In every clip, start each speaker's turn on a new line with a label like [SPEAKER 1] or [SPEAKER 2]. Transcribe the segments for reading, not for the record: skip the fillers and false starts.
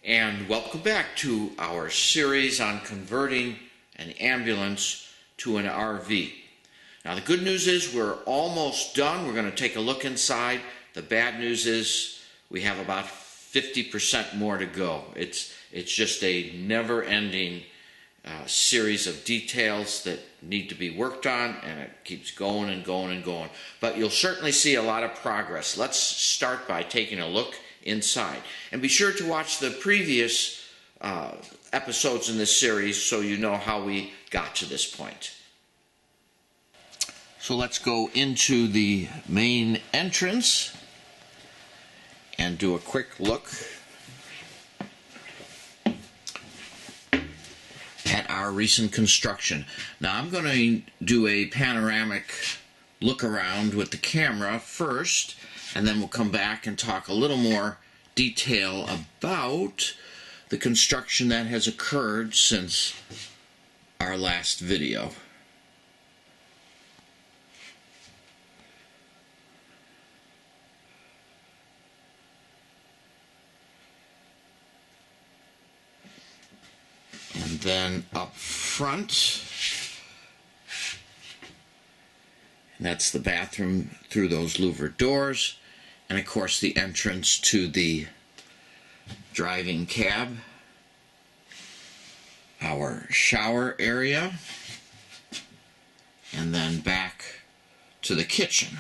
[SPEAKER 1] And welcome back to our series on converting an ambulance to an RV. Now the good news is we're almost done. We're going to take a look inside. The bad news is we have about 50% more to go. It's just a never-ending series of details that need to be worked on, and it keeps going and going and going. But you'll certainly see a lot of progress. Let's start by taking a look inside. And be sure to watch the previous episodes in this series so you know how we got to this point. So let's go into the main entrance and do a quick look at our recent construction. Now I'm going to do a panoramic look around with the camera first, and then we'll come back and talk a little more detail about the construction that has occurred since our last video. And then up front, and that's the bathroom through those louvered doors, and of course the entrance to the driving cab, our shower area, and then back to the kitchen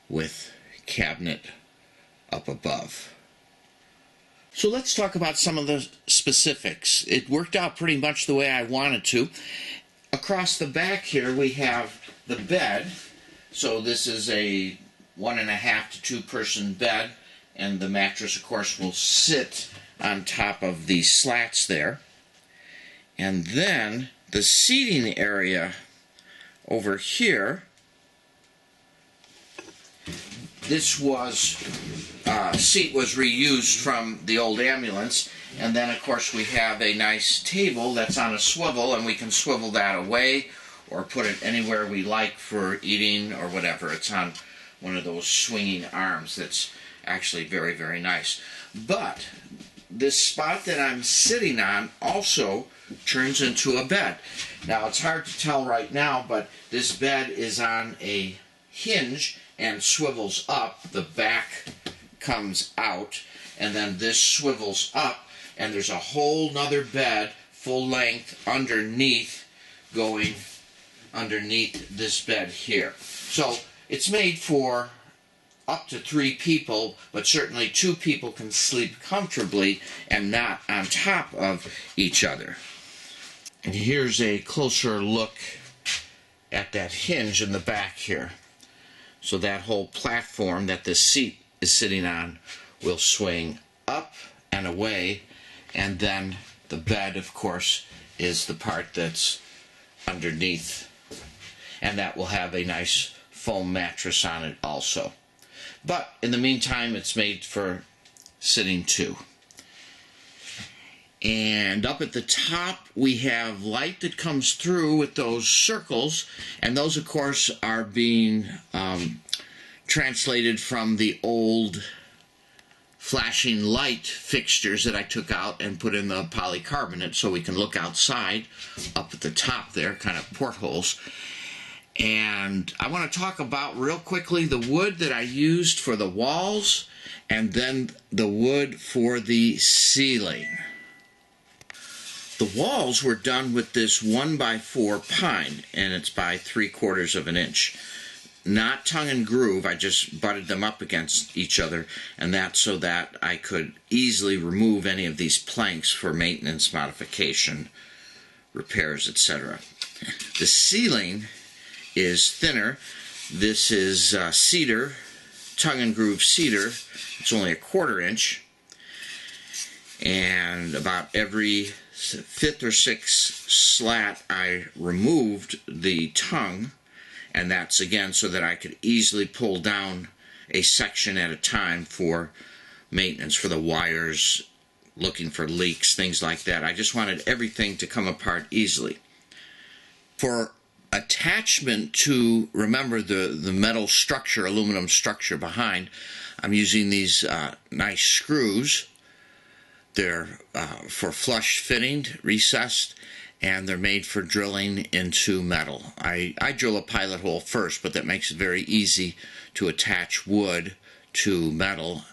[SPEAKER 1] with cabinet up above. So let's talk about some of the specifics. It worked out pretty much the way I wanted to. Across the back here we have the bed. So this is a 1.5 to 2 person bed, and the mattress of course will sit on top of the slats there. And then the seating area over here, this seat was reused from the old ambulance, and then of course we have a nice table that's on a swivel, and we can swivel that away or put it anywhere we like for eating or whatever. It's on one of those swinging arms that's actually very, very nice. But this spot that I'm sitting on also turns into a bed. Now it's hard to tell right now, but this bed is on a hinge and swivels up. The back comes out, and then this swivels up, and there's a whole nother bed full length underneath, going underneath this bed here. So it's made for up to 3 people, but certainly 2 people can sleep comfortably and not on top of each other. And here's a closer look at that hinge in the back here. So that whole platform that this seat is sitting on will swing up and away, and then the bed, of course, is the part that's underneath, and that will have a nice foam mattress on it also. But in the meantime, it's made for sitting too. And up at the top we have light that comes through with those circles, and those of course are being translated from the old flashing light fixtures that I took out and put in the polycarbonate so we can look outside up at the top there, kind of portholes. And I want to talk about real quickly the wood that I used for the walls, and then the wood for the ceiling. The walls were done with this 1x4 pine, and it's by 3/4 of an inch. Not tongue and groove, I just butted them up against each other, and that's so that I could easily remove any of these planks for maintenance, modification, repairs, etc. The ceiling is thinner. This is cedar, tongue and groove cedar. It's only 1/4 inch, and about every 5th or 6th slat I removed the tongue, and that's again so that I could easily pull down a section at a time for maintenance, for the wires, looking for leaks, things like that. I just wanted everything to come apart easily. For attachment to, remember, the metal structure, aluminum structure behind, I'm using these nice screws They're for flush fitting, recessed, and they're made for drilling into metal. I drill a pilot hole first, but that makes it very easy to attach wood to metal,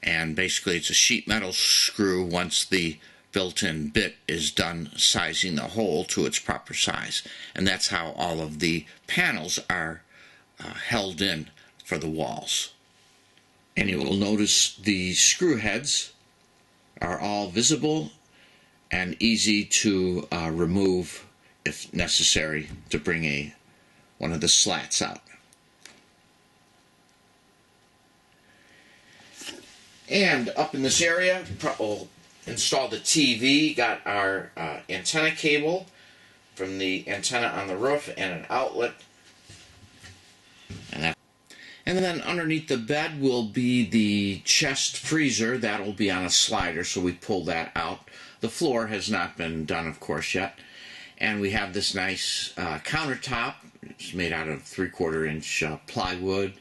[SPEAKER 1] and basically it's a sheet metal screw once the built-in bit is done sizing the hole to its proper size. And that's how all of the panels are held in for the walls. And you will notice the screw heads are all visible and easy to remove if necessary to bring one of the slats out. And up in this area, we'll install the TV, got our antenna cable from the antenna on the roof and an outlet. And then underneath the bed will be the chest freezer. That'll be on a slider, so we pull that out. The floor has not been done, of course, yet. And we have this nice countertop. It's made out of 3/4-inch plywood,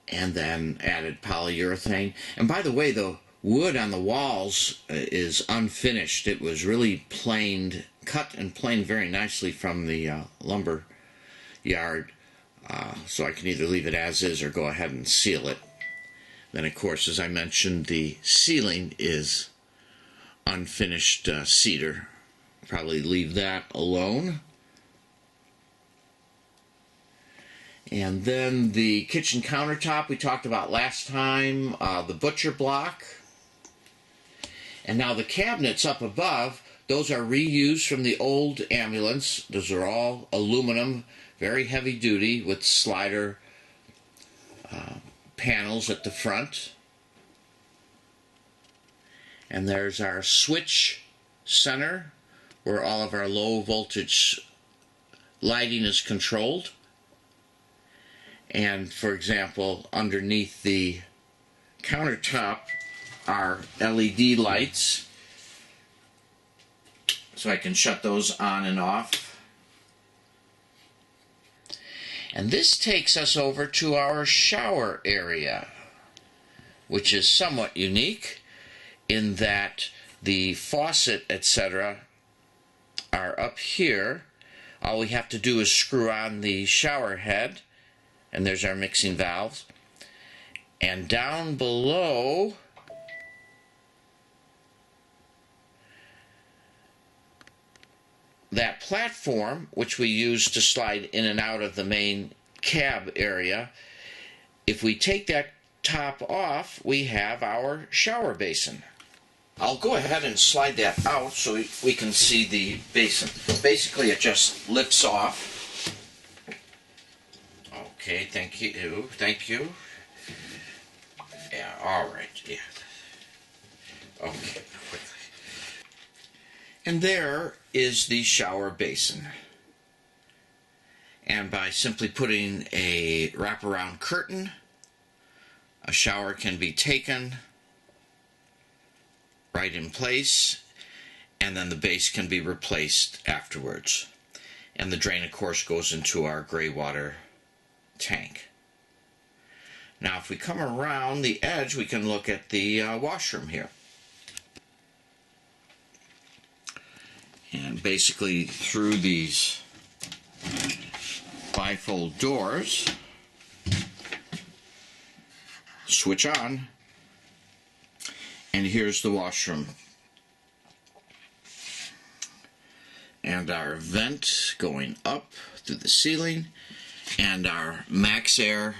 [SPEAKER 1] and then added polyurethane. And by the way, the wood on the walls is unfinished. It was really cut and planed very nicely from the lumber yard. So I can either leave it as is or go ahead and seal it. Then, of course, as I mentioned, the ceiling is unfinished cedar. Probably leave that alone. And then the kitchen countertop we talked about last time, the butcher block. And now the cabinets up above, those are reused from the old ambulance. Those are all aluminum, very heavy duty, with slider panels at the front. And there's our switch center where all of our low voltage lighting is controlled. And for example, underneath the countertop are LED lights, so I can shut those on and off. And this takes us over to our shower area, which is somewhat unique in that the faucet, etc., are up here. All we have to do is screw on the shower head, and there's our mixing valves. And down below, that platform, which we use to slide in and out of the main cab area, if we take that top off, we have our shower basin. I'll go ahead and slide that out so we can see the basin. Basically, it just lifts off. Okay, thank you. Yeah, all right, yeah. Okay, quickly. And there is the shower basin. And by simply putting a wraparound curtain, a shower can be taken right in place, and then the base can be replaced afterwards. And the drain, of course, goes into our gray water tank. Now, if we come around the edge, we can look at the washroom here. And basically, through these bifold doors, switch on, and here's the washroom. And our vent going up through the ceiling, and our max air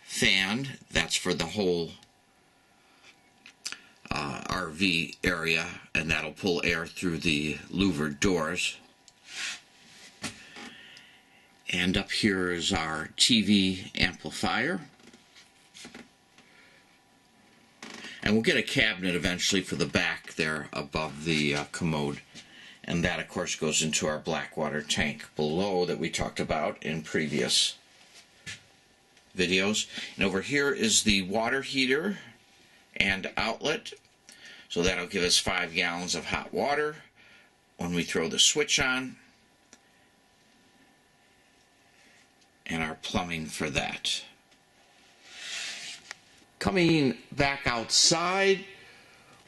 [SPEAKER 1] fan, that's for the whole RV area, and that'll pull air through the louvered doors. And up here is our TV amplifier. And we'll get a cabinet eventually for the back there above the commode. And that, of course, goes into our black water tank below that we talked about in previous videos. And over here is the water heater and outlet. So that'll give us 5 gallons of hot water when we throw the switch on. And our plumbing for that. Coming back outside,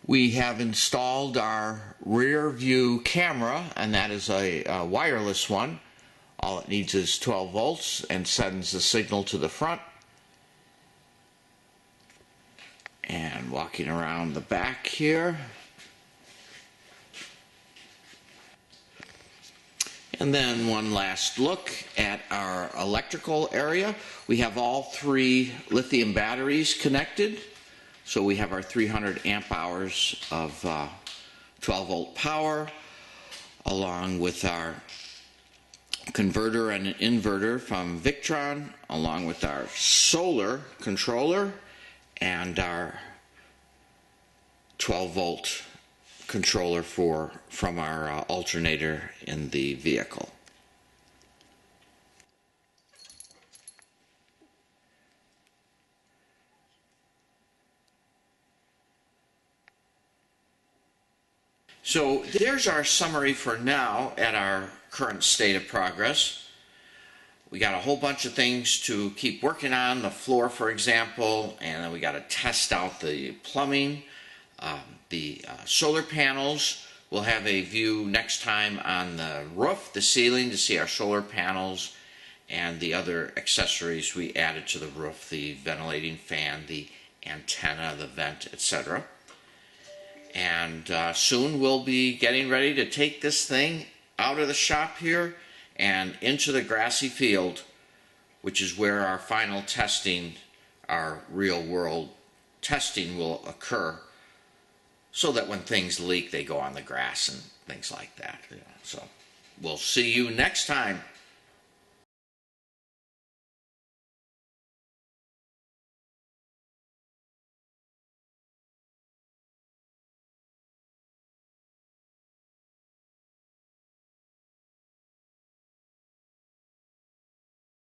[SPEAKER 1] We have installed our rear view camera, and that is a wireless one. All it needs is 12 volts and sends the signal to the front. And walking around the back here. And then one last look at our electrical area. We have all 3 lithium batteries connected. So we have our 300 amp hours of 12 volt power, along with our converter and an inverter from Victron, along with our solar controller and our 12 volt controller from our alternator in the vehicle. So there's our summary for now at our current state of progress. We got a whole bunch of things to keep working on, the floor for example, and then we got to test out the plumbing. The solar panels, we'll have a view next time on the roof, the ceiling, to see our solar panels and the other accessories we added to the roof, the ventilating fan, the antenna, the vent, etc. And soon we'll be getting ready to take this thing out of the shop here and into the grassy field, which is where our final testing, our real world testing, will occur, so that when things leak they go on the grass and things like that. So we'll see you next time.